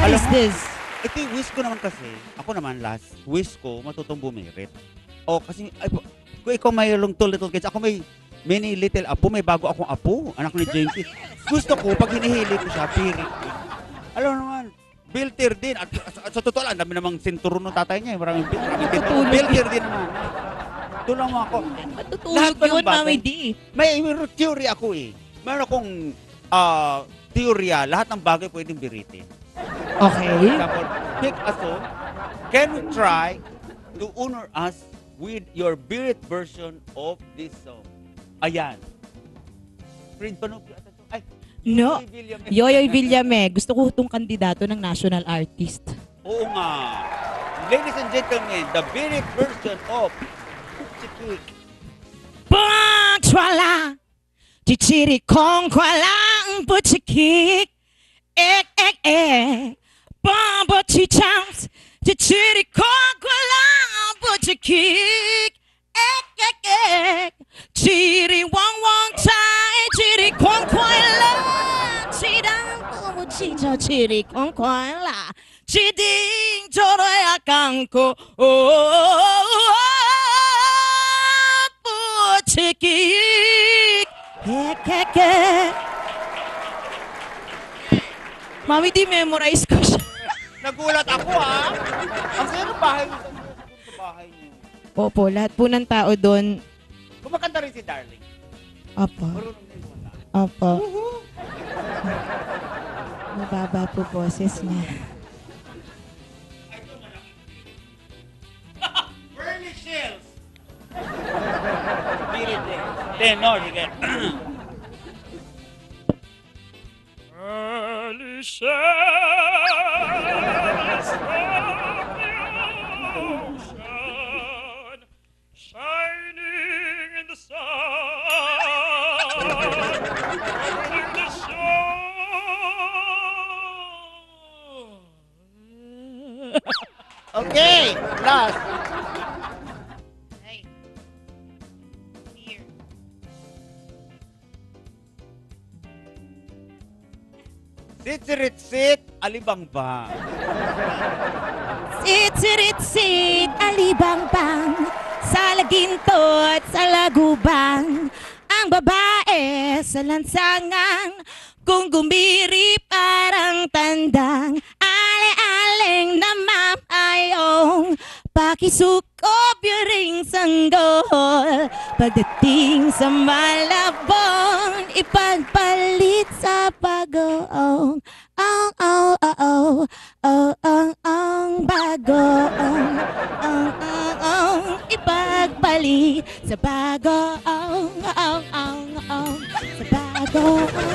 What is mo, this? ito yung wish ko naman kasi. Ako naman last, wish ko matutong bumirit. O kasi, ay, kung ikaw mayroong two little kids, ako may many little apo, may bago akong apo, anak ni Jenky. Gusto ko, pag hinihili ko siya, pirit. Alam mo naman, builter din. At sa totoo lang, dami namang sinturon ng tatay niya. Maraming tinturon. Builter din naman. Tulong mo ako. Matutulog yun, Mami D. May theory ako eh. Meron akong teorya, lahat ng bagay pwedeng biritin. Okay. Example, pick a song. Can we try to honor us with your birit version of this song? Ayan. Fred Panoply. Ay, No. Yoyoy Villame. Gusto ko itong kandidato ng national artist. Oo nga. Ladies and gentlemen, the birit version of Chikik. Pangchwala, chichiri kong kwalang puchikik. Ek, ek, ek. Bombo chichams, chichiri kong kwalang puchikik. Ek, ek, ek. Chiri wong wong chai, chiri kong kwalang. Chirang como chicho, chiri kong kwalang. Chiding choroy akangko. Puchikik. Ek, ek, ek. Mami, di memorize ko siya. Nagulat ako ha. Ang sino bahay mo sa bahay niyo? Opo, lahat po ng tao doon. Kumakanta rin si Darling. Opo, Marunong din kumanta. opo. Mababa po boses niya. Bernie Shields. Spirit eh. Tenor, sige. Early shells from the ocean, shining in the sun, in the shore. Okay, last. Hey. Here. Sit, alibang-bang. Sit, alibang-bang, sa laginto at sa lagubang. Ang babae sa lansangan, kung gumiri parang tandang. Ale-aleng na mamayong, pakisukob yung ring sanggol. Pagdating sa Malabon, ipagpalit sa bagoong. Bagoong. Ipagpalit sa bagoong. Sa bagoong.